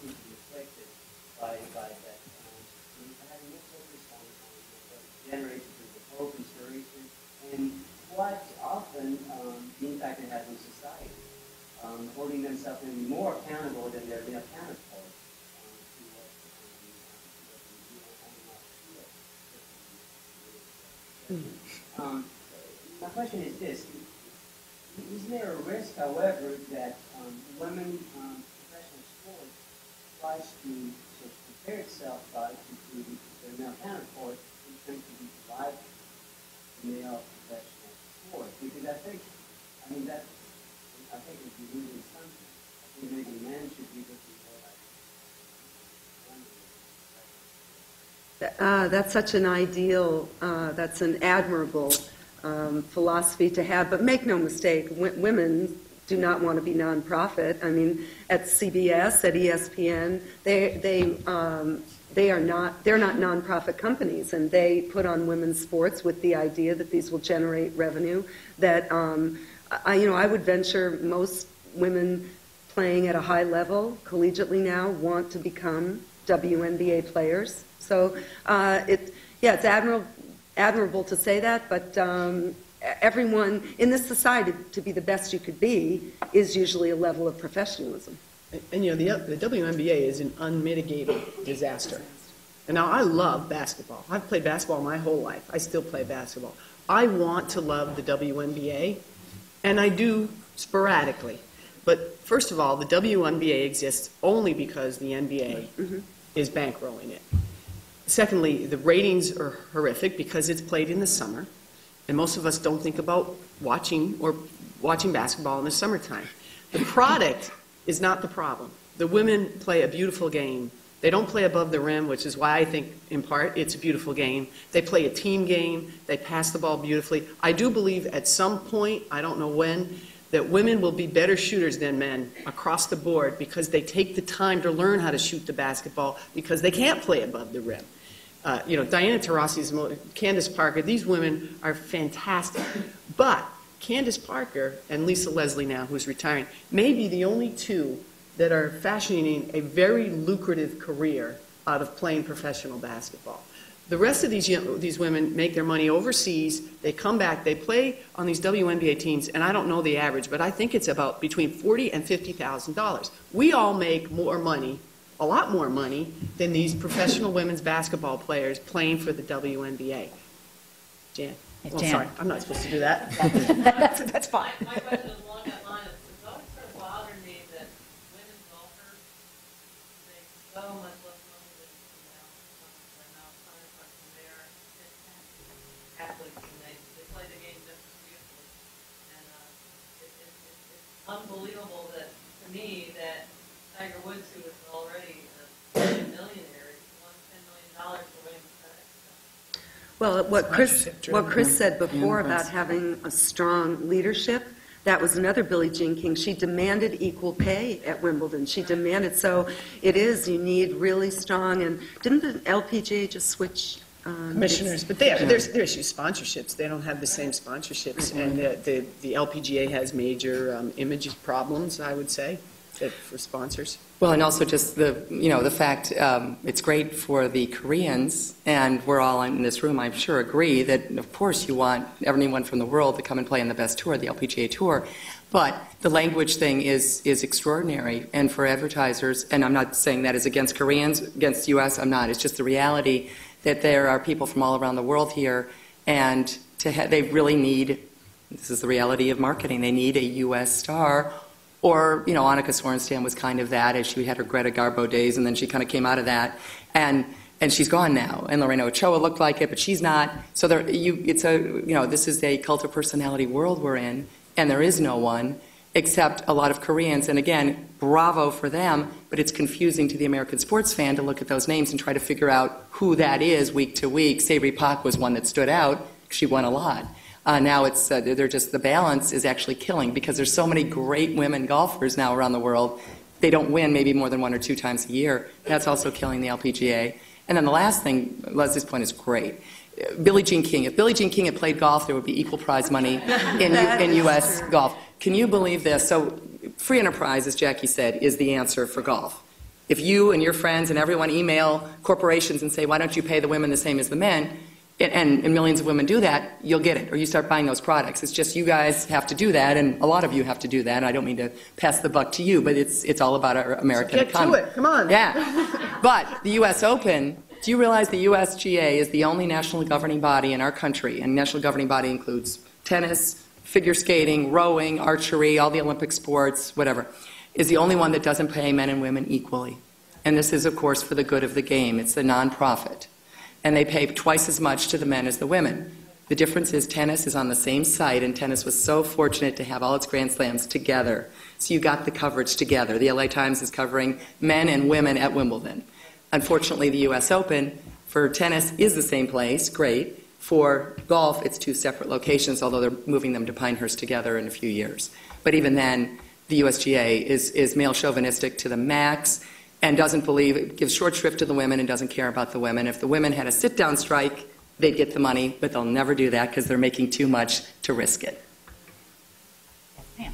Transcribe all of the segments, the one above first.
seem to be afflicted by that. Having no focus on what generates the hope, inspiration, and what often the impact it has on society, holding themselves to be more accountable than they're being accounted for. My question is this. Is there a risk, however, that women professional sports tries to sort of compare itself to the male counterpart in terms of the rival male professional sports? Because I think if you lose something, I think maybe men should be looking more like. That's such an ideal, that's an admirable philosophy to have. But make no mistake, women do not want to be nonprofit. I mean, at CBS, at ESPN, they're not nonprofit companies, and they put on women's sports with the idea that these will generate revenue. That I would venture most women playing at a high level collegiately now want to become WNBA players. So it's admirable to say that, but everyone in this society, to be the best you could be, is usually a level of professionalism. And the WNBA is an unmitigated disaster. And now I love basketball. I've played basketball my whole life. I still play basketball. I want to love the WNBA, and I do sporadically. But first of all, the WNBA exists only because the NBA is bankrolling it. Secondly, the ratings are horrific because it's played in the summer, and most of us don't think about watching basketball in the summertime. The product is not the problem. The women play a beautiful game. They don't play above the rim, which is why I think, in part, it's a beautiful game. They play a team game. They pass the ball beautifully. I do believe at some point, I don't know when, that women will be better shooters than men across the board because they take the time to learn how to shoot the basketball because they can't play above the rim. Diana Taurasi, Candace Parker, these women are fantastic. But Candace Parker and Lisa Lesley now, who's retiring, may be the only two that are fashioning a very lucrative career out of playing professional basketball. The rest of these women make their money overseas. They come back. They play on these WNBA teams, and I don't know the average, but I think it's about between $40,000 and $50,000. We all make more money, a lot more money, than these professional women's basketball players playing for the WNBA. Jan? Oh, Jan. sorry, I'm not supposed to do that. That's fine. My question is along that line. It's always sort of bothered me that women's golfers make so much less money than male counterparts, and they are fantastic athletes, and they play the game just as beautifully. And it's unbelievable that, to me, that Tiger Woods, who was already a millionaire, won $10 million for winning the FedEx. Well, what Chris said before about having a strong leadership, that was another Billie Jean King. She demanded equal pay at Wimbledon. She demanded, so it is, you need really strong, and didn't the LPGA just switch commissioners? But there's issues, sponsorships. They don't have the same sponsorships, and the LPGA has major image problems, I would say, for sponsors. Well, and also just the fact it's great for the Koreans, and we're all in this room, I'm sure, agree that, of course, you want everyone from the world to come and play in the best tour, the LPGA Tour. But the language thing is extraordinary, and for advertisers, and I'm not saying that is against Koreans, against the U.S., I'm not. It's just the reality that there are people from all around the world here, and they really need, this is the reality of marketing, they need a U.S. star. Or, Annika Sorenstam was kind of that, as she had her Greta Garbo days, and then she kind of came out of that, and she's gone now. And Lorena Ochoa looked like it, but she's not. So this is a cult of personality world we're in, and there is no one except a lot of Koreans. And again, bravo for them, but it's confusing to the American sports fan to look at those names and try to figure out who that is week to week. Sabrina Pak was one that stood out. She won a lot. Now it's they're just, the balance is actually killing because there's so many great women golfers now around the world. They don't win maybe more than 1 or 2 times a year. That's also killing the LPGA. And then the last thing, Leslie's point is great. Billie Jean King. If Billie Jean King had played golf, there would be equal prize money in U.S. golf. Can you believe this? So free enterprise, as Jackie said, is the answer for golf. If you and your friends and everyone email corporations and say, why don't you pay the women the same as the men, and millions of women do that, you'll get it, or you start buying those products. It's just you guys have to do that, and a lot of you have to do that. I don't mean to pass the buck to you, but it's all about our American economy. Get to it, come on. Yeah. But the U.S. Open, do you realize the USGA is the only national governing body in our country, and national governing body includes tennis, figure skating, rowing, archery, all the Olympic sports, whatever, is the only one that doesn't pay men and women equally. And this is, of course, for the good of the game. It's the nonprofit. And they pay twice as much to the men as the women. The difference is tennis is on the same site, and tennis was so fortunate to have all its Grand Slams together. So you got the coverage together. The LA Times is covering men and women at Wimbledon. Unfortunately, the U.S. Open for tennis is the same place, great. For golf, it's two separate locations, although they're moving them to Pinehurst together in a few years. But even then, the USGA is male chauvinistic to the max, and doesn't believe, it gives short shrift to the women and doesn't care about the women. If the women had a sit-down strike, they'd get the money, but they'll never do that because they're making too much to risk it. Pam.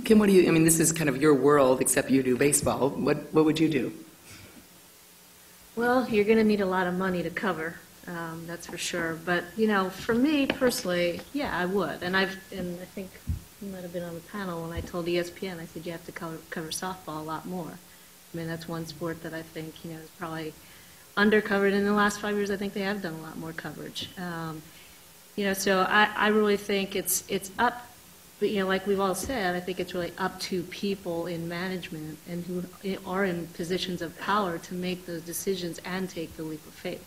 Kim, what do you, I mean, this is kind of your world, except you do baseball. What would you do? Well, you're going to need a lot of money to cover, that's for sure. But, for me personally, yeah, I would. And I think you might have been on the panel when I told ESPN, I said you have to cover softball a lot more. I mean, that's one sport that I think, is probably undercovered. In the last 5 years, I think they have done a lot more coverage. So I really think it's up. But, like we've all said, I think it's really up to people in management and who are in positions of power to make those decisions and take the leap of faith.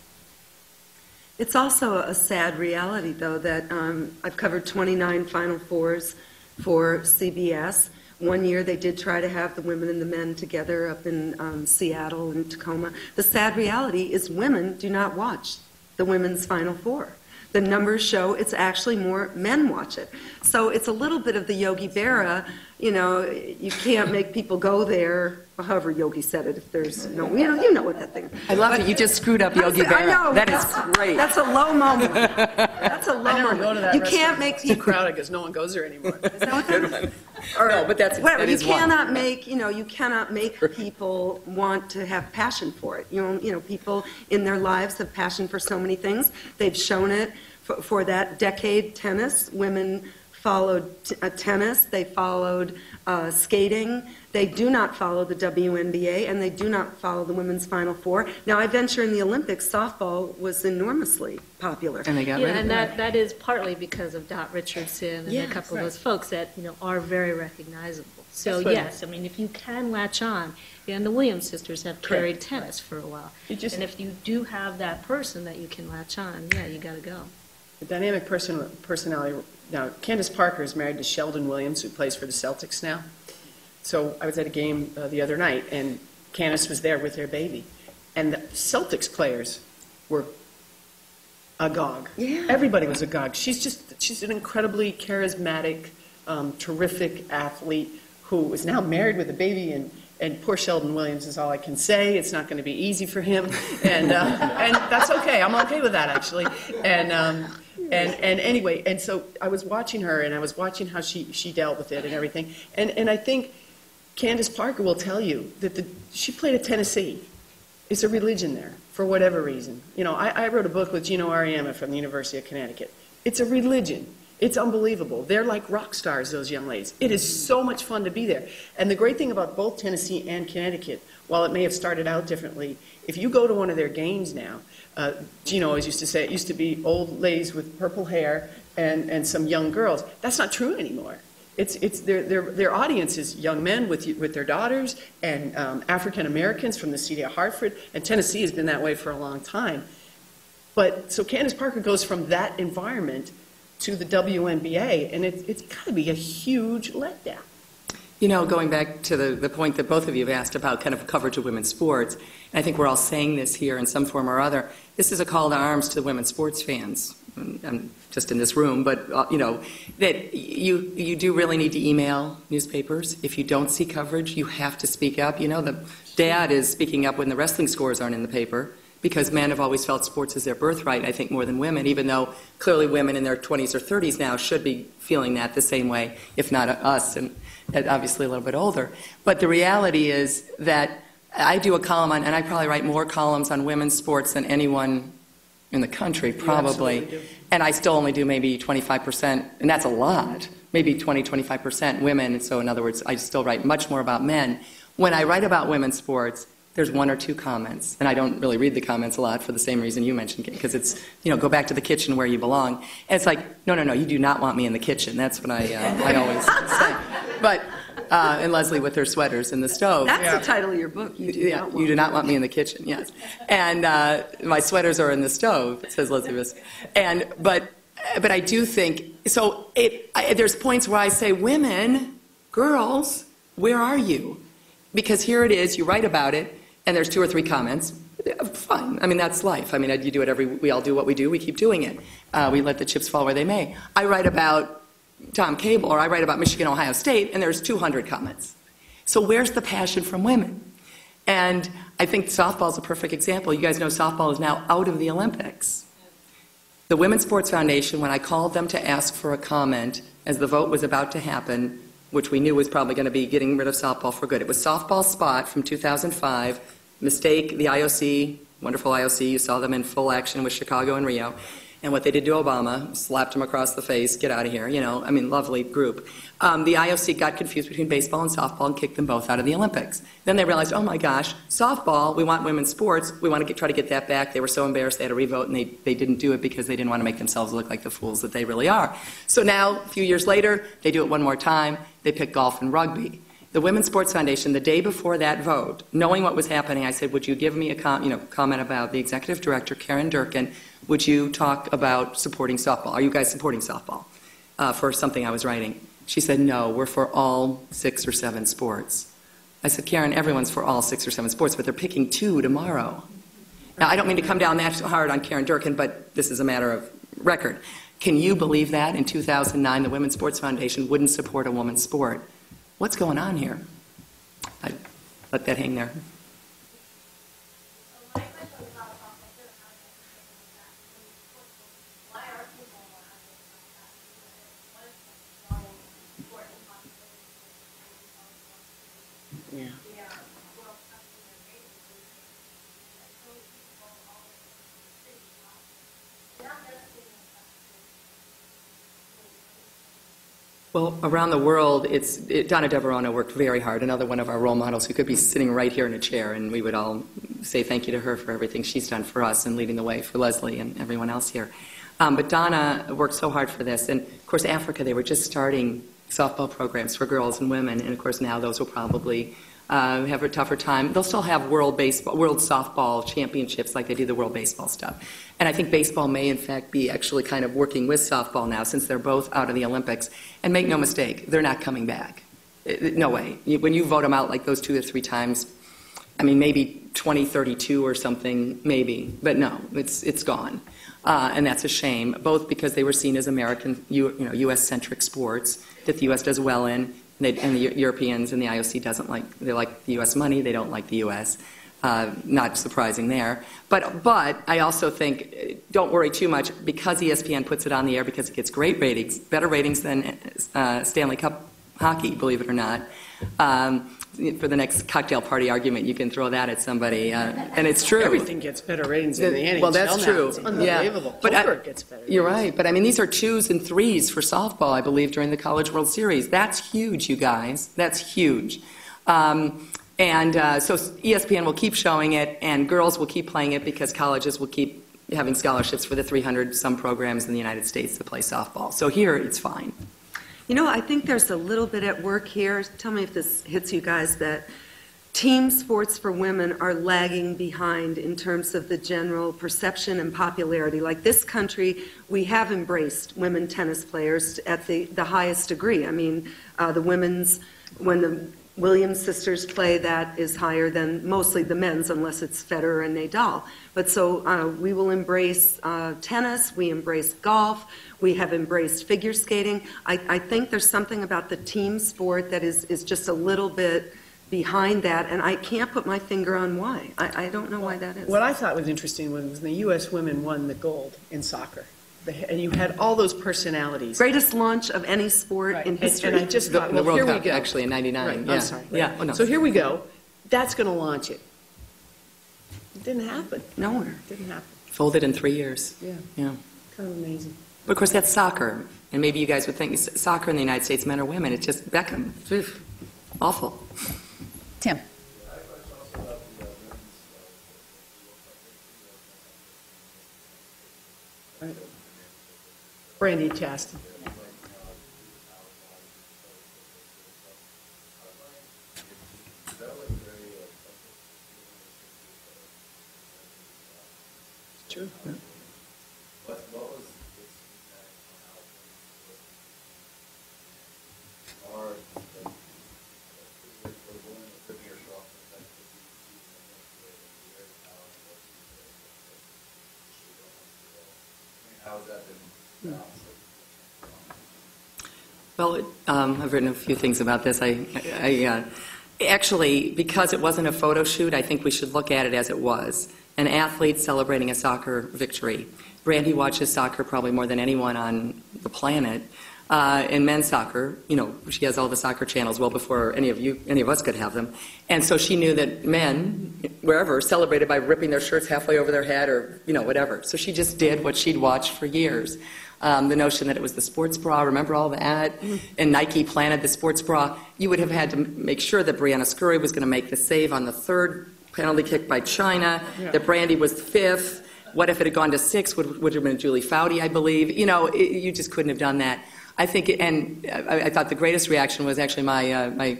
It's also a sad reality, though, that I've covered 29 Final Fours for CBS. One year they did try to have the women and the men together up in Seattle and Tacoma. The sad reality is women do not watch the women's Final Four. The numbers show it's actually more men watch it. So it's a little bit of the Yogi Berra, you can't make people go there, however Yogi said it, if there's no, you know what that thing. I love it. You just screwed up Yogi Berra. I know. That is great. That's a low moment. That's a low I never moment. go to that You restaurant. can't make It's too crowded because no one goes there anymore. Is that what Good that is? one. No, but that's Whatever. that is You cannot make, you cannot make people want to have passion for it. People in their lives have passion for so many things. They've shown it for that decade. Tennis, women followed tennis. They followed skating. They do not follow the WNBA, and they do not follow the Women's Final Four. Now, I venture in the Olympics, softball was enormously popular. And they got rid of And it. that is partly because of Dot Richardson and Yes, a couple right. of those folks that are very recognizable. So That's what- yes, I mean if you can latch on, and the Williams sisters have carried tennis for a while, and if you do have that person that you can latch on, yeah, you got to go. The dynamic personality. Now, Candace Parker is married to Sheldon Williams, who plays for the Celtics now. So I was at a game the other night, and Candace was there with their baby. And the Celtics players were agog. Yeah. Everybody was agog. She's an incredibly charismatic, terrific athlete who is now married with a baby, and poor Sheldon Williams is all I can say. It's not going to be easy for him, and that's okay. I'm okay with that, actually. And anyway, and so I was watching her, and I was watching how she dealt with it and everything. And I think Candace Parker will tell you that she played at Tennessee. It's a religion there, for whatever reason. I wrote a book with Gino Ariema from the University of Connecticut. It's a religion. It's unbelievable. They're like rock stars, those young ladies. It is so much fun to be there. And the great thing about both Tennessee and Connecticut, while it may have started out differently, if you go to one of their games now, Gino always used to say it used to be old ladies with purple hair and some young girls. That's not true anymore. It's their audience is young men with their daughters and African Americans from the city of Hartford, and Tennessee has been that way for a long time. But so Candace Parker goes from that environment to the WNBA, and it's got to be a huge letdown. You know, going back to the point that both of you have asked about kind of coverage of women's sports, and I think we're all saying this here in some form or other, this is a call to arms to the women's sports fans. I'm just in this room, but, you know, that you do really need to email newspapers. If you don't see coverage, you have to speak up. You know, the dad is speaking up when the wrestling scores aren't in the paper, because men have always felt sports is their birthright, I think, more than women, even though clearly women in their 20s or 30s now should be feeling that the same way, if not us, and obviously a little bit older. But the reality is that I do a column on, and I probably write more columns on women's sports than anyone in the country, probably. And I still only do maybe 25%, and that's a lot, maybe 25% women. And so in other words, I still write much more about men. When I write about women's sports, there's one or two comments, and I don't really read the comments a lot for the same reason you mentioned, because it's, you know, go back to the kitchen where you belong. And it's like, no, you do not want me in the kitchen. That's what I always say. But, and Lesley with her sweaters in the stove. That's the title of your book. You do not want me in the kitchen, yes. And my sweaters are in the stove, it says Lesley Visser. But I do think, so there's points where I say, women, girls, where are you? Because here it is, you write about it, and there's two or three comments. Fine. I mean, that's life. I mean, you do it we all do what we do. We keep doing it. We let the chips fall where they may. I write about Tom Cable, or I write about Michigan, Ohio State, and there's 200 comments. So where's the passion from women? And I think softball is a perfect example. You guys know softball is now out of the Olympics. The Women's Sports Foundation, when I called them to ask for a comment as the vote was about to happen, which we knew was probably going to be getting rid of softball for good. It was softball spot from 2005, mistake, the IOC, wonderful IOC, you saw them in full action with Chicago and Rio, and what they did to Obama, slapped him across the face, get out of here, you know, I mean, lovely group. The IOC got confused between baseball and softball and kicked them both out of the Olympics. Then they realized, oh my gosh, softball, we want women's sports, we want to try to get that back. They were so embarrassed they had to revote, and they didn't do it because they didn't want to make themselves look like the fools that they really are. So now, a few years later, they do it one more time, they pick golf and rugby. The Women's Sports Foundation, the day before that vote, knowing what was happening, I said, would you give me a comment about the executive director, Karen Durkin, would you talk about supporting softball? Are you guys supporting softball for something I was writing? She said, no, we're for all 6 or 7 sports. I said, Karen, everyone's for all 6 or 7 sports, but they're picking 2 tomorrow. Now, I don't mean to come down that hard on Karen Durkin, but this is a matter of record. Can you believe that in 2009 the Women's Sports Foundation wouldn't support a woman's sport? What's going on here? I let that hang there. Yeah. Well, around the world, Donna Deverano worked very hard, another one of our role models who could be sitting right here in a chair, and we would all say thank you to her for everything she's done for us and leading the way for Lesley and everyone else here. But Donna worked so hard for this, and of course Africa, they were just starting softball programs for girls and women, and of course now those will probably have a tougher time. They'll still have world softball championships like they do the world baseball stuff. And I think baseball may, in fact, be actually kind of working with softball now since they're both out of the Olympics. And make no mistake, they're not coming back. No way. When you vote them out like those 2 or 3 times, I mean, maybe 2032 or something, maybe. But no, it's gone. And that's a shame, both because they were seen as American, U.S.-centric sports that the U.S. does well in, and the Europeans and the IOC they like the U.S. money, they don't like the U.S. Not surprising there. But I also think, don't worry too much, because ESPN puts it on the air, because it gets great ratings, better ratings than Stanley Cup hockey, believe it or not. For the next cocktail party argument, you can throw that at somebody, and it's true. Everything gets better ratings than the NHL. Well, that's now. true. It's unbelievable. Yeah. But Poker gets better. You're right. But I mean, these are 2s and 3s for softball, I believe, during the College World Series. That's huge, you guys. That's huge. So ESPN will keep showing it, and girls will keep playing it because colleges will keep having scholarships for the 300-some programs in the United States that play softball. So here, it's fine. You know, I think there's a little bit at work here. Tell me if this hits you guys, that team sports for women are lagging behind in terms of the general perception and popularity. Like this country, we have embraced women tennis players at the highest degree. I mean, the women's, when the Williams sisters play, that is higher than mostly the men's, unless it's Federer and Nadal. But so we will embrace tennis, we embrace golf, we have embraced figure skating. I think there's something about the team sport that is just a little bit behind that, and I can't put my finger on why. I don't know why that is. What I thought was interesting was when the U.S. women won the gold in soccer, and you had all those personalities. Greatest launch of any sport in history. And I just thought, well, the World here we Cup, go. actually, in 99. Right, Yeah. I'm sorry. Right. Yeah. Oh, no. So here we go. That's going to launch it. It didn't happen. Nowhere. It didn't happen. Folded in 3 years. Yeah. Yeah. Kind of amazing. But of course, that's soccer. And maybe you guys would think soccer in the United States, men or women, it's just Beckham. Oof. Awful. Tim. Brandy Chastain. True. Yeah. Well, I've written a few things about this. Actually, because it wasn't a photo shoot, I think we should look at it as it was. An athlete celebrating a soccer victory. Brandy watches soccer probably more than anyone on the planet. In men's soccer, you know, she has all the soccer channels well before any of us could have them. And so she knew that men, wherever, celebrated by ripping their shirts halfway over their head or, you know, whatever. So she just did what she'd watched for years. The notion that it was the sports bra, remember all that? And Nike planted the sports bra. You would have had to make sure that Brianna Scurry was going to make the save on the third penalty kick by China, that Brandy was fifth. What if it had gone to six? Would have been Julie Foudy, I believe. You know, you just couldn't have done that. I think, and I thought the greatest reaction was actually my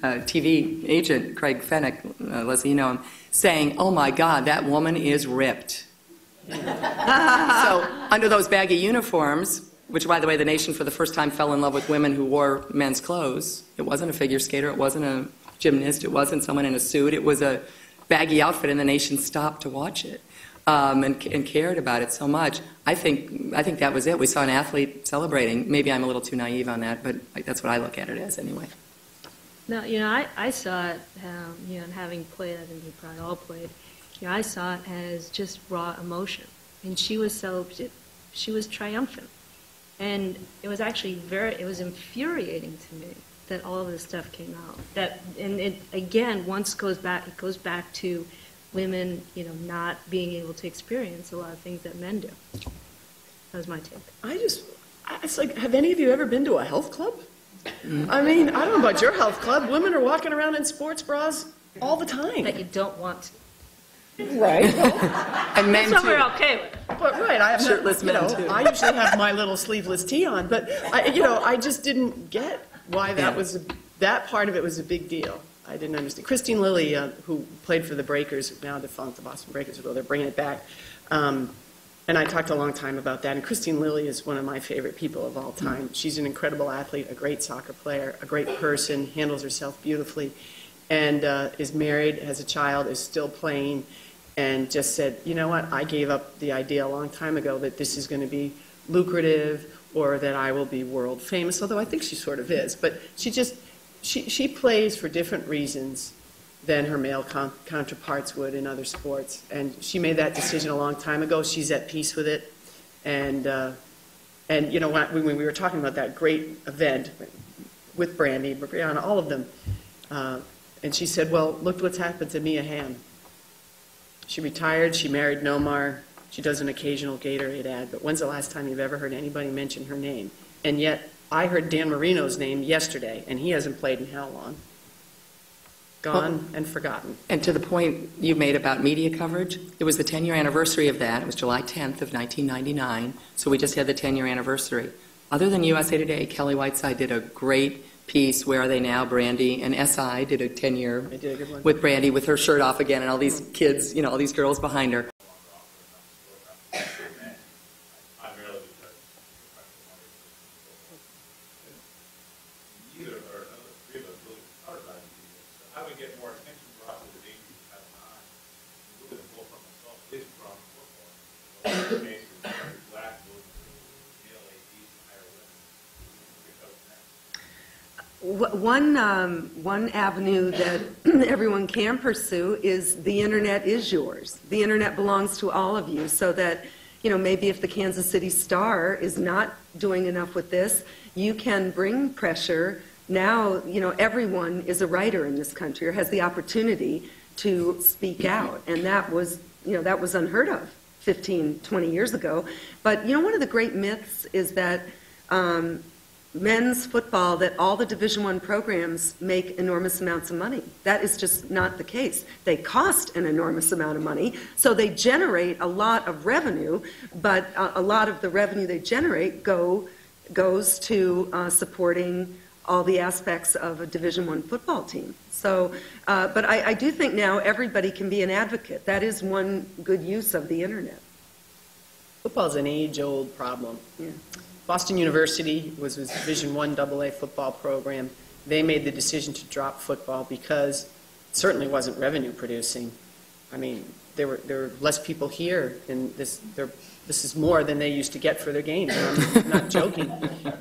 TV agent, Craig Fennick, Leslie, you know him, saying, "Oh my God, that woman is ripped." So under those baggy uniforms, which, by the way, the nation for the first time fell in love with women who wore men's clothes. It wasn't a figure skater. It wasn't a gymnast. It wasn't someone in a suit. It was a baggy outfit, and the nation stopped to watch it and cared about it so much. I think that was it. We saw an athlete celebrating. Maybe I'm a little too naive on that, but that's what I look at it as anyway. No, you know, I saw it, you know, and having played, I think we probably all played, you know, I saw it as just raw emotion. And she was triumphant. And it was actually it was infuriating to me that all of this stuff came out. And it, again, it goes back to women, you know, not being able to experience a lot of things that men do. That was my take. It's like, have any of you ever been to a health club? I mean, I don't know about your health club. Women are walking around in sports bras all the time. That you don't want to. Right. And men So too. we're okay with it. But right, I have Shirtless men, too. I usually have my little sleeveless tee on, but I just didn't get why that part of it was a big deal. I didn't understand. Christine Lilly, who played for the Breakers, now defunct, the Boston Breakers, although they're bringing it back, and I talked a long time about that. And Christine Lilly is one of my favorite people of all time. She's an incredible athlete, a great soccer player, a great person, handles herself beautifully, and is married, has a child, is still playing, and just said, you know what, I gave up the idea a long time ago that this is going to be lucrative or that I will be world famous, although I think she sort of is. But she plays for different reasons than her male counterparts would in other sports. And she made that decision a long time ago. She's at peace with it. And you know, when we were talking about that great event with Brandy, Brianna, all of them, and she said, well, look what's happened to Mia Hamm. She retired, she married Nomar, she does an occasional Gatorade ad, but when's the last time you've ever heard anybody mention her name? And yet, I heard Dan Marino's name yesterday, and he hasn't played in how long? Gone and forgotten. And to the point you made about media coverage, it was the 10-year anniversary of that. It was July 10th of 1999, so we just had the 10-year anniversary. Other than USA Today, Kelly Whiteside did a great piece, Where Are They Now, Brandy, and SI did a 10-year They did a good one. with Brandy with her shirt off again and all these kids, all these girls behind her. One avenue that everyone can pursue is the internet is yours. The internet belongs to all of you, so that, maybe if the Kansas City Star is not doing enough with this, you can bring pressure. Now, everyone is a writer in this country or has the opportunity to speak out, and that was unheard of 15, 20 years ago. But, one of the great myths is that men's football, that all the Division I programs make enormous amounts of money. That is just not the case. They cost an enormous amount of money, so they generate a lot of revenue, but a lot of the revenue they generate goes to supporting all the aspects of a Division I football team. So, but I do think now everybody can be an advocate. That is one good use of the internet. Football is an age-old problem. Yeah. Boston University was a Division I AA football program. They made the decision to drop football because it certainly wasn't revenue producing. I mean, there were less people here, and this is more than they used to get for their games. And I'm not joking.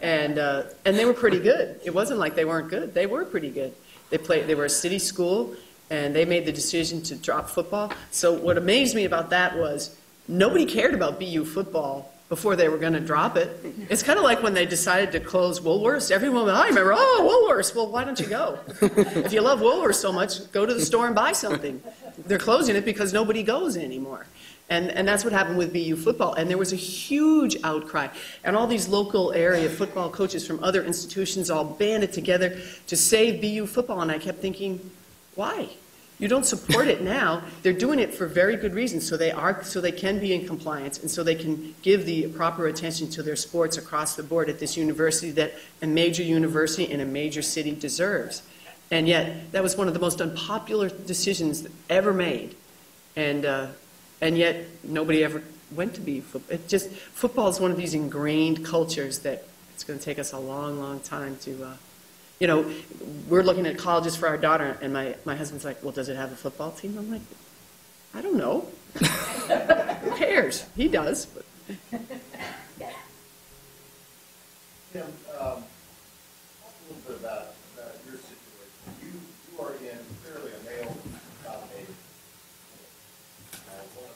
And they were pretty good. It wasn't like they weren't good. They were pretty good. They were a city school, and they made the decision to drop football. So what amazed me about that was nobody cared about BU football before they were going to drop it. It's kind of like when they decided to close Woolworths. Everyone, I remember, Woolworths. Well, why don't you go? If you love Woolworths so much, go to the store and buy something. They're closing it because nobody goes anymore. And that's what happened with BU football. And there was a huge outcry. And all these local area football coaches from other institutions all banded together to save BU football. And I kept thinking, why? You don't support it now. They're doing it for very good reasons, so they can be in compliance, and so they can give the proper attention to their sports across the board at this university that a major university in a major city deserves. And yet, that was one of the most unpopular decisions ever made, and yet nobody ever went to be football. Football is one of these ingrained cultures that it's going to take us a long, long time to. We're looking at colleges for our daughter, and my husband's like, well, does it have a football team? I'm like, I don't know. Who cares? He does. But. Tim, talk a little bit about your situation. You are in clearly a male-dominated field.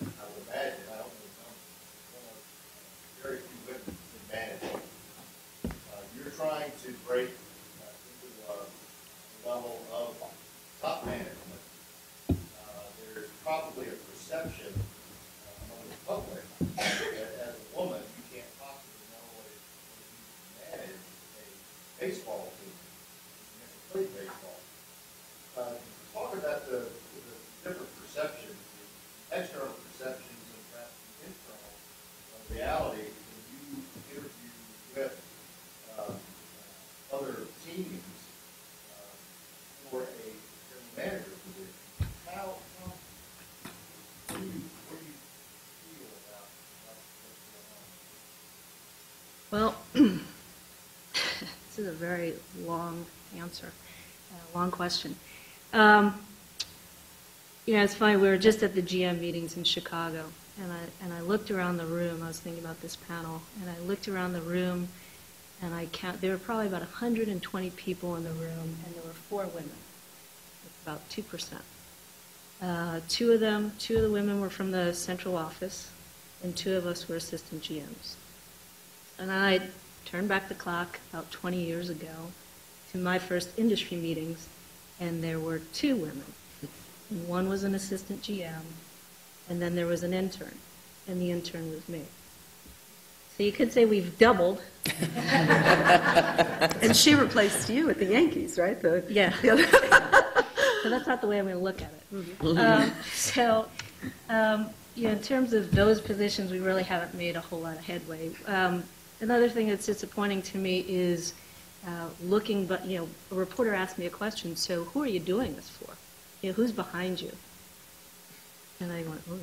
I would imagine, I don't know, one of very few women in management. You're trying to break into a level of top management. There's probably a perception among the public that as a woman, you can't possibly know what it means to manage a baseball team. You never played baseball. Talk about the different perceptions, the external perceptions, and perhaps the internal reality when you interview with other teams for a general manager position. What do you feel about what's going on? Well, this is a very long answer, long question. It's funny, we were just at the GM meetings in Chicago, and I looked around the room. I was thinking about this panel, and I looked around the room, and there were probably about 120 people in the room, and there were 4 women. It's about 2%. Two of the women were from the central office, and 2 of us were assistant GMs. And I turned back the clock about 20 years ago to my first industry meetings, and there were 2 women. And one was an assistant GM, and then there was an intern, and the intern was me. So you could say we've doubled. And she replaced you at the Yankees, right? Yeah. So that's not the way I'm going to look at it. Mm-hmm. In terms of those positions, we really haven't made a whole lot of headway. Another thing that's disappointing to me is looking, but, you know, a reporter asked me a question, so who are you doing this for? You know, who's behind you? And I went, oh,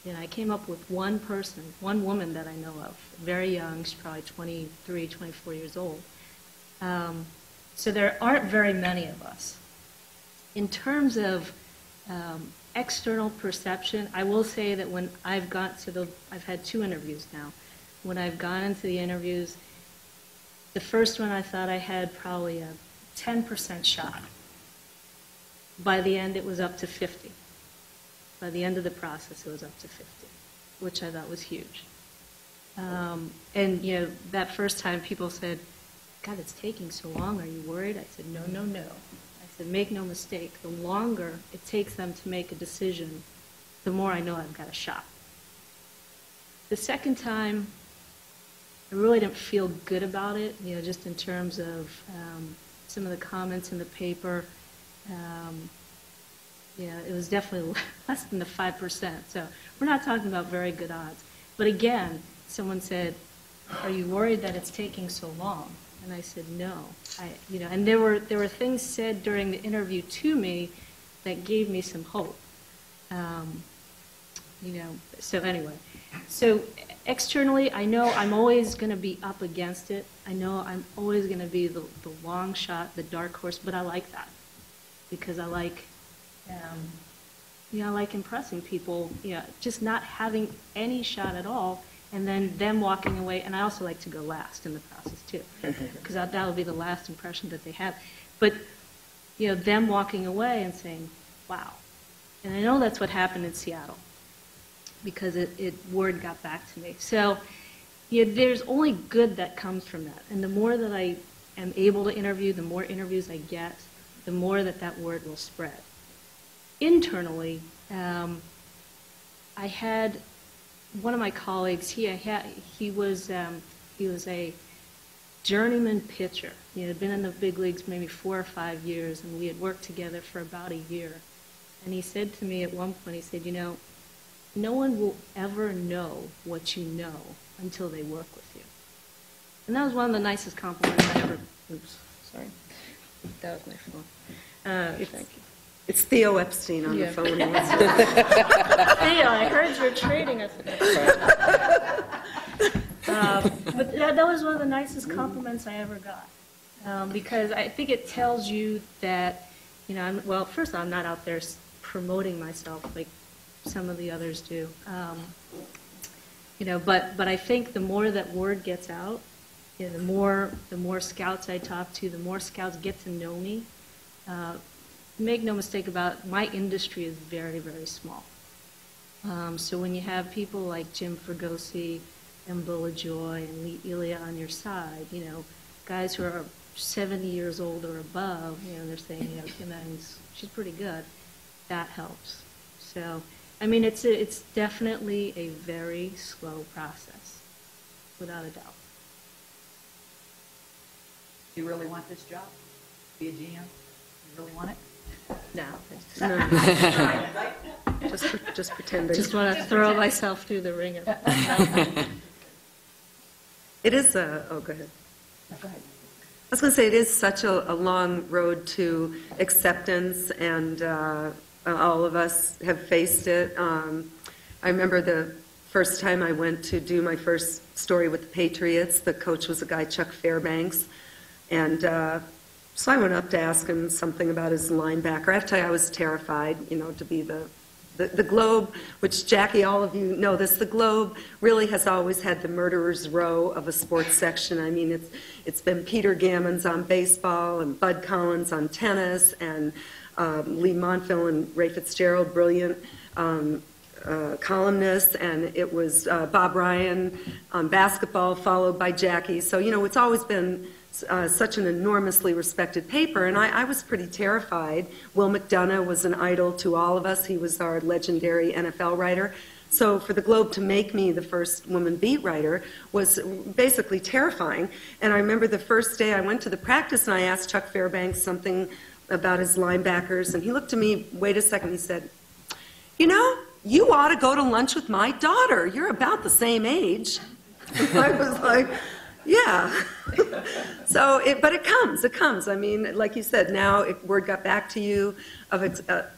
you know, I came up with one person, one woman that I know of, very young, she's probably 23, 24 years old. So there aren't very many of us. In terms of external perception, I will say that when I've got to I've had 2 interviews now. When I've gone into the interviews, the first one I thought I had probably a 10% shot. By the end, it was up to 50. By the end of the process, it was up to 50, which I thought was huge. And, you know, that first time people said, God, it's taking so long. Are you worried? I said, no, no, no. I said, make no mistake. The longer it takes them to make a decision, the more I know I've got a shot. The second time, I really didn't feel good about it, you know, just in terms of some of the comments in the paper. Yeah, it was definitely less than the 5%. So we're not talking about very good odds. But again, someone said, are you worried that it's taking so long? And I said, no. You know, and there were things said during the interview to me that gave me some hope. You know, so anyway. So externally, I know I'm always going to be up against it. I know I'm always going to be the long shot, the dark horse, but I like that because I like, you know, I like impressing people, you know, just not having any shot at all and then them walking away. And I also like to go last in the process, too, because that will be the last impression that they have. But, you know, them walking away and saying, wow. And I know that's what happened in Seattle because word got back to me. So, you know, there's only good that comes from that. And the more that I am able to interview, the more interviews I get, the more that word will spread. Internally, I had one of my colleagues. He was a journeyman pitcher. He had been in the big leagues maybe 4 or 5 years, and we had worked together for about a year. And he said to me at one point, he said, you know, no one will ever know what you know until they work with you. And that was one of the nicest compliments I ever. Oops, sorry, that was my phone. Thank you. It's Theo Epstein on the phone. Theo, I heard you're trading us. But that was one of the nicest compliments I ever got, because I think it tells you that, you know, well, first I'm not out there promoting myself like some of the others do, you know, but I think the more that word gets out, you know, the more scouts I talk to, the more scouts get to know me. Make no mistake about it, my industry is very, very small. So when you have people like Jim Fregosi and Bo LaJoy and Lee Elia on your side, you know, guys who are 70 years old or above, you know, they're saying, you know, Kim Evans, she's pretty good. That helps. So, I mean, it's definitely a very slow process, without a doubt. Do you really want this job? Be a GM? You really want it? No. Just pretending. Just want to throw myself through the ringer. It is go ahead. No, go ahead. I was going to say it is such a long road to acceptance, and all of us have faced it. I remember the first time I went to do my first story with the Patriots. The coach was a guy, Chuck Fairbanks, and so I went up to ask him something about his linebacker. I have to tell you, I was terrified, you know, to be the Globe, which, Jackie, all of you know this, the Globe really has always had the murderer's row of a sports section. I mean, it's been Peter Gammons on baseball and Bud Collins on tennis and Lee Montville and Ray Fitzgerald, brilliant columnists, and it was Bob Ryan on basketball, followed by Jackie. So, you know, it's always been such an enormously respected paper, and I was pretty terrified. Will McDonough was an idol to all of us. He was our legendary NFL writer. So for the Globe to make me the first woman beat writer was basically terrifying. And I remember the first day I went to the practice and I asked Chuck Fairbanks something about his linebackers, and he looked at me, wait a second, he said, you know, you ought to go to lunch with my daughter. You're about the same age. I was like, Yeah. But it comes. I mean, like you said, now word got back to you of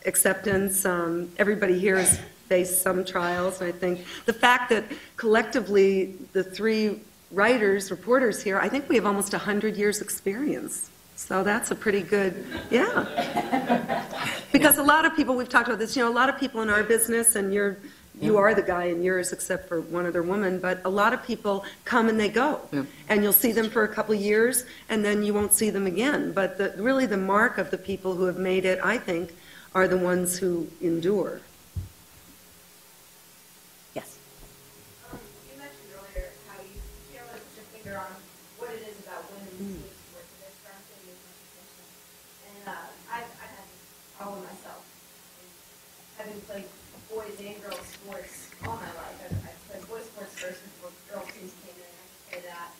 acceptance. Everybody here has faced some trials. And I think the fact that collectively the three reporters here, I think we have almost 100 years experience. So that's a pretty good, yeah. Because a lot of people, we've talked about this, a lot of people in our business, and you are the guy in yours except for one other woman, but a lot of people come and they go. Yeah. And you'll see them for a couple of years, and then you won't see them again. But really the mark of the people who have made it, I think, are the ones who endure. Yes. You mentioned earlier how you can't really put your finger on what it is about women's team sports that they're starting to get much attention. And I've had this problem myself. Having played boys and girls sports all my life. I played boys sports first before girls teams came in, I can say that.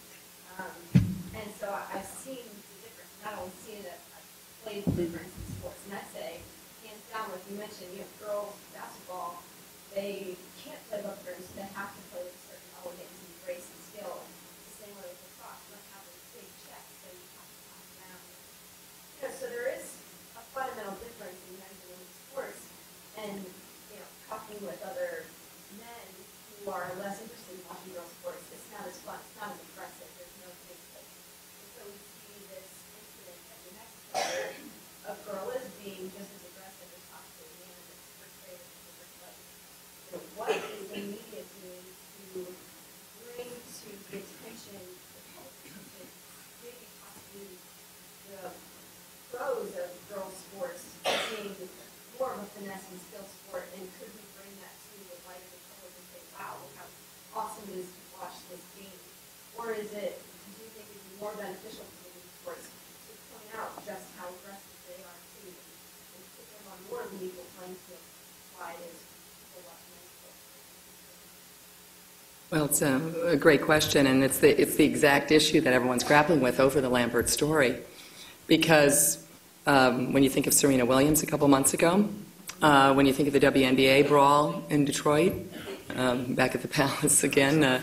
And so I've seen the difference, not only seen it, I've played the difference in sports. And I say, hands down, like you mentioned, girls basketball, they can't play above the rim, so they have to play with a certain level. They need grace and skill. And the same way with lacrosse, you don't have a big chest, so you have to pass around. So there is a fundamental difference in men's and women's sports. And talking with other men who are less interested in watching girls' sports, it's not as fun, it's not as impressive, there's no big place. And so we see this incident at New Mexico where a girl is being just as aggressive as possibly a man that's portrayed as a different way. What is the media doing to bring to the attention, the public attention, maybe possibly the pros of girls' sports being more of a finesse and skill sport, and could we bring that to the light of the public and say, wow, look how awesome it is to watch this game? Or is it, do you think it'd be more beneficial for women's sports to point out just how aggressive they are too, and put them on more of an equal playing field? Why it is people watch men's sports? Well, it's a great question, and it's the exact issue that everyone's grappling with over the Lambert story. Because when you think of Serena Williams a couple months ago, when you think of the WNBA brawl in Detroit, back at the Palace again,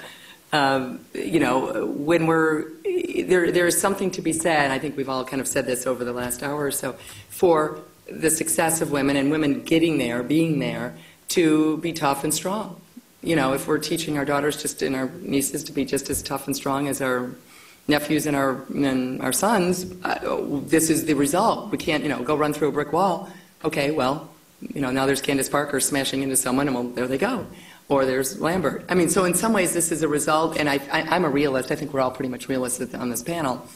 when there is something to be said, I think we've all kind of said this over the last hour or so, for the success of women and women getting there, being there, to be tough and strong. If we're teaching our daughters and our nieces to be just as tough and strong as our nephews and our sons, this is the result. We can't, go run through a brick wall. Okay, well, now there's Candace Parker smashing into someone, and well, there they go. Or there's Lambert. I mean, so in some ways this is a result, and I'm a realist. I think we're all pretty much realists on this panel.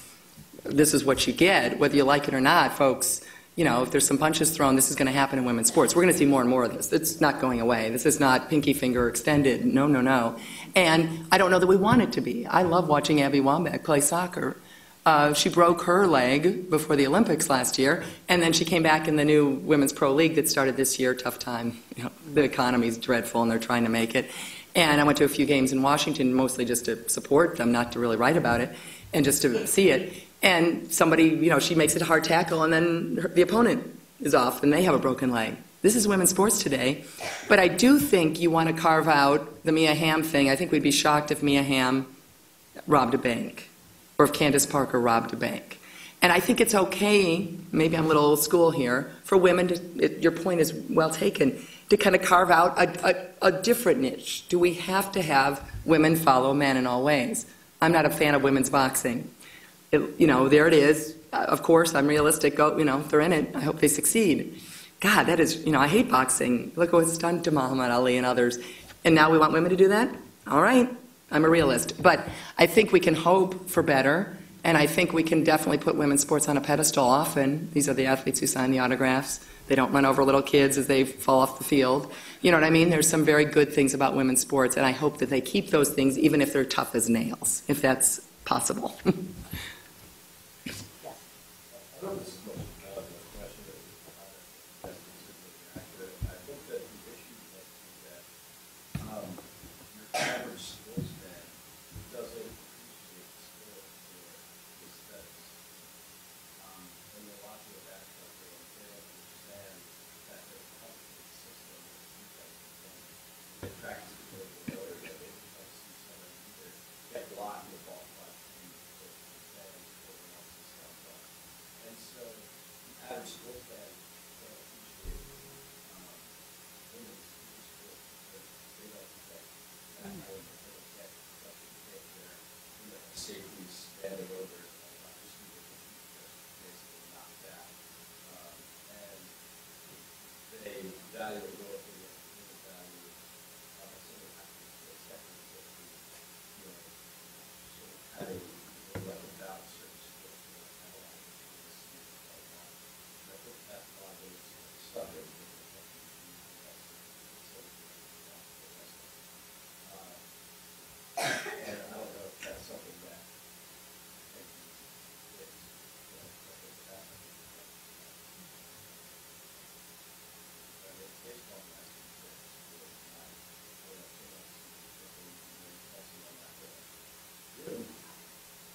This is what you get, whether you like it or not, folks. If there's some punches thrown, this is going to happen in women's sports. We're going to see more and more of this. It's not going away. This is not pinky finger extended. No, no, no. And I don't know that we want it to be. I love watching Abby Wambach play soccer. She broke her leg before the Olympics last year, and then she came back in the new Women's Pro League that started this year. Tough time. The economy's dreadful, and they're trying to make it. And I went to a few games in Washington, mostly just to support them, not to really write about it, and just to see it. And somebody, she makes it a hard tackle, and then the opponent is off, and they have a broken leg. This is women's sports today. But I do think you want to carve out the Mia Hamm thing. I think we'd be shocked if Mia Hamm robbed a bank, or if Candace Parker robbed a bank. And I think it's okay, maybe I'm a little old school here, for women to, your point is well taken, to kind of carve out a different niche. Do we have to have women follow men in all ways? I'm not a fan of women's boxing. There it is. Of course, I'm realistic. They're in it. I hope they succeed. God, that is, I hate boxing. Look what it's done to Muhammad Ali and others. And now we want women to do that? All right. I'm a realist. But I think we can hope for better, and I think we can definitely put women's sports on a pedestal often. These are the athletes who sign the autographs. They don't run over little kids as they fall off the field. You know what I mean? There's some very good things about women's sports, and I hope that they keep those things even if they're tough as nails, if that's possible. I know this is much a question that is accurate. I think that the issue that your average sportsman doesn't appreciate the sport for the aesthetics. When you're watching a basketball game, they don't understand that there's a complicated system that they practice before they know it, that they see someone either get blocked the ball flash safely expanded over just basically knocked that. And they value it locally and they value some of the actors, sort of having like about certain sports that have a lot of and I think that's why they stuck it. And I don't know if that's something that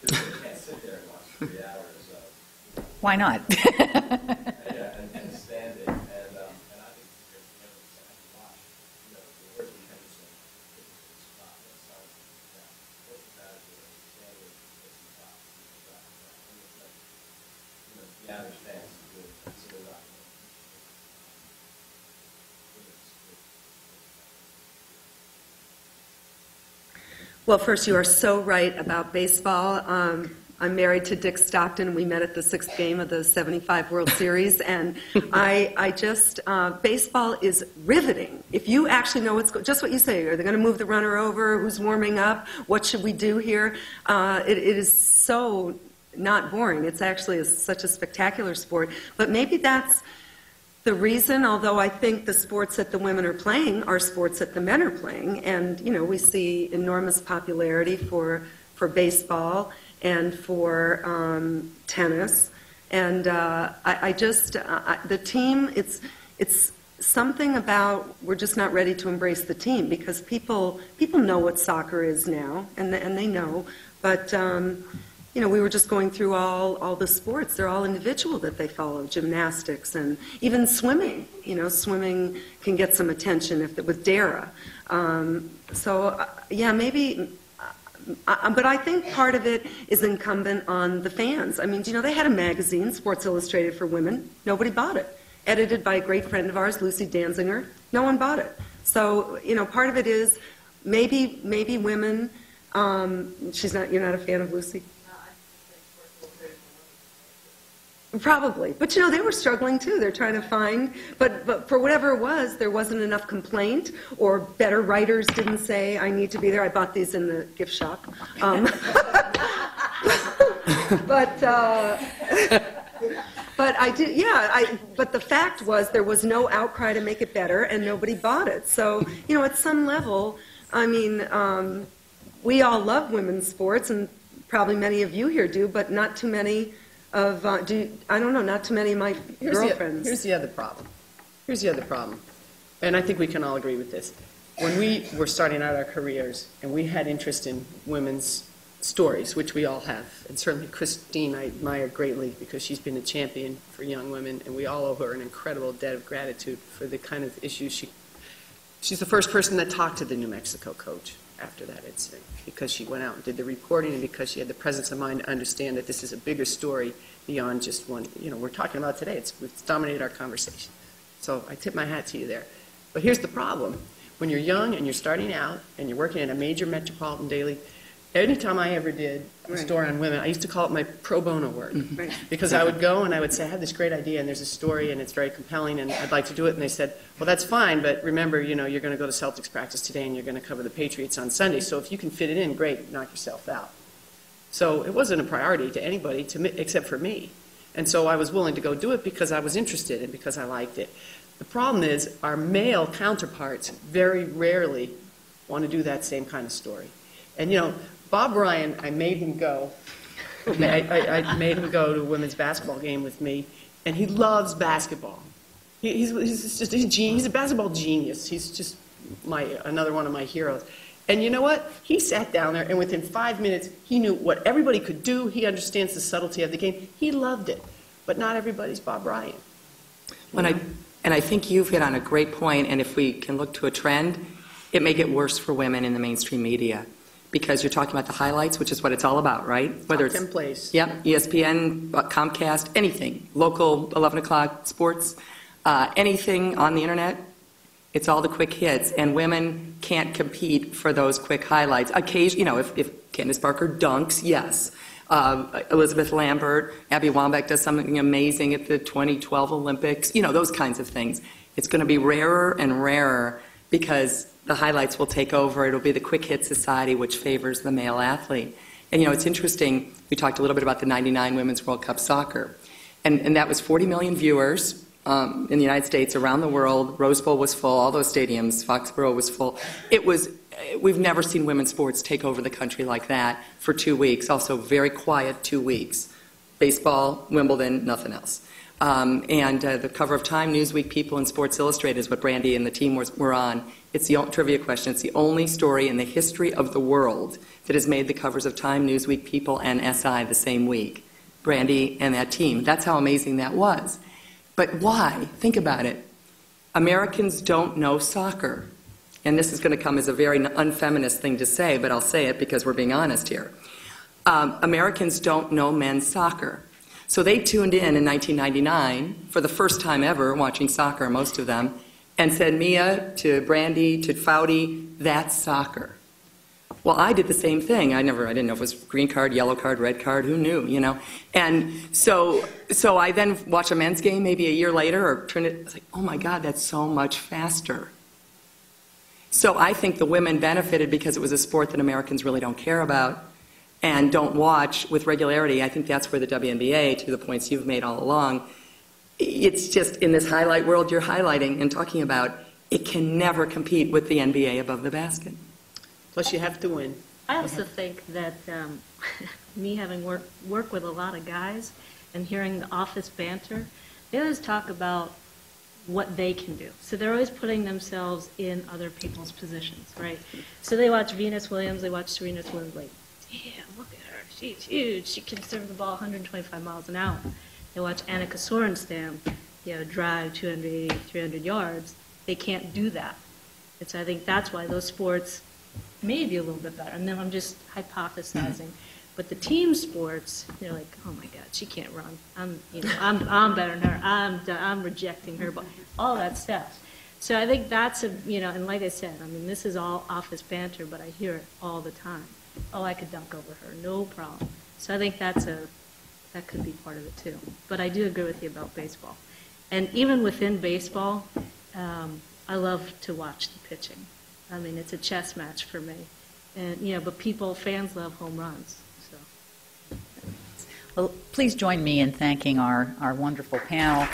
you can't sit there and watch 3 hours of Why not? and stand it, and I think there's to watch, the words we Henderson, spot that sounds like that. What's the matter with it? Stand it, spot, the average fan is good, so they're not. Well, first, you are so right about baseball. I'm married to Dick Stockton. We met at the 6th game of the 75 World Series, and I just, baseball is riveting. If you actually know just what you say, are they going to move the runner over? Who's warming up? What should we do here? It is so not boring. It's actually such a spectacular sport. But maybe that's the reason, although I think the sports that the women are playing are sports that the men are playing. And, we see enormous popularity for baseball and for tennis. And the team, it's something about we're just not ready to embrace the team because people know what soccer is now, and they know. But, we were just going through all the sports. They're all individual that they follow, gymnastics and even swimming. Swimming can get some attention with Dara. Maybe... but I think part of it is incumbent on the fans. I mean, they had a magazine, Sports Illustrated for Women. Nobody bought it. Edited by a great friend of ours, Lucy Danziger. No one bought it. So, part of it is maybe women. You're not a fan of Lucy? Probably. But, they were struggling, too. They're trying to find... But for whatever it was, there wasn't enough complaint, or better writers didn't say, I need to be there. I bought these in the gift shop. But I did, but the fact was there was no outcry to make it better, and nobody bought it. So, at some level, I mean, we all love women's sports, and probably many of you here do, but not too many... not too many of my girlfriends. Here's the other problem. And I think we can all agree with this. When we were starting out our careers and we had interest in women's stories, which we all have, and certainly Christine I admire greatly because she's been a champion for young women, and we all owe her an incredible debt of gratitude for the kind of issues she's the first person that talked to the New Mexico coach after that incident, because she went out and did the reporting, and because she had the presence of mind to understand that this is a bigger story beyond just one, we're talking about today. It's dominated our conversation. So I tip my hat to you there. But here's the problem. When you're young and you're starting out and you're working at a major metropolitan daily, anytime I ever did a story on women, I used to call it my pro bono work. Right. Because I would go and I would say, I have this great idea and there's a story and it's very compelling and I'd like to do it. And they said, well, that's fine, but remember, you're going to go to Celtics practice today and you're going to cover the Patriots on Sunday. So if you can fit it in, great, knock yourself out. So it wasn't a priority to anybody except for me. And so I was willing to go do it because I was interested and because I liked it. The problem is our male counterparts very rarely want to do that same kind of story. And, Bob Ryan, I made him go. I made him go to a women's basketball game with me, and he loves basketball. He's a basketball genius. He's just another one of my heroes. And you know what? He sat down there, and within 5 minutes, he knew what everybody could do. He understands the subtlety of the game. He loved it. But not everybody's Bob Ryan. And I think you've hit on a great point, and if we can look to a trend, it may get worse for women in the mainstream media. Because you're talking about the highlights, which is what it's all about, right? Whether Top 10 plays. Yep, ESPN, Comcast, anything, local 11 o'clock sports, anything on the internet, it's all the quick hits, and women can't compete for those quick highlights. Occasionally, if Candace Parker dunks, yes. Elizabeth Lambert, Abby Wambach does something amazing at the 2012 Olympics, those kinds of things. It's going to be rarer and rarer because the highlights will take over. It'll be the quick hit society, which favors the male athlete. And, it's interesting, we talked a little bit about the 99 Women's World Cup soccer. And that was 40 million viewers in the United States, around the world. Rose Bowl was full, all those stadiums, Foxborough was full. We've never seen women's sports take over the country like that for 2 weeks. Also, very quiet 2 weeks. Baseball, Wimbledon, nothing else. And the cover of Time, Newsweek, People, and Sports Illustrated is what Brandy and the team were on. It's the trivia question. It's the only story in the history of the world that has made the covers of Time, Newsweek, People, and SI the same week. Brandy and that team. That's how amazing that was. But why? Think about it. Americans don't know soccer. And this is going to come as a very unfeminist thing to say, but I'll say it because we're being honest here. Americans don't know men's soccer. So they tuned in 1999 for the first time ever watching soccer, most of them, and said, Mia, to Brandy, to Foudy, that's soccer. Well, I did the same thing. I didn't know if it was green card, yellow card, red card, who knew, And so I then watch a men's game maybe a year later or turn it, it's like, oh my God, that's so much faster. So I think the women benefited because it was a sport that Americans really don't care about and don't watch with regularity. I think that's where the WNBA, to the points you've made all along, it's just in this highlight world you're highlighting and talking about, it can never compete with the NBA above the basket. Plus, you have to win. I also think that me having worked with a lot of guys and hearing the office banter, they always talk about what they can do. So they're always putting themselves in other people's positions, right? So they watch Venus Williams, they watch Serena Williams, like, damn, look at her, she's huge. She can serve the ball 125 miles an hour. They watch Annika Sorenstam, drive 280, 300 yards. They can't do that. And so I think that's why those sports may be a little bit better. And then I'm just hypothesizing. But the team sports, they're like, oh my God, she can't run. I'm better than her. I'm rejecting her. But all that stuff. So I think that's and like I said, this is all office banter, but I hear it all the time. Oh, I could dunk over her, no problem. So I think that could be part of it too. But I do agree with you about baseball. And even within baseball, I love to watch the pitching. It's a chess match for me. And but fans love home runs. So. Well, please join me in thanking our wonderful panel.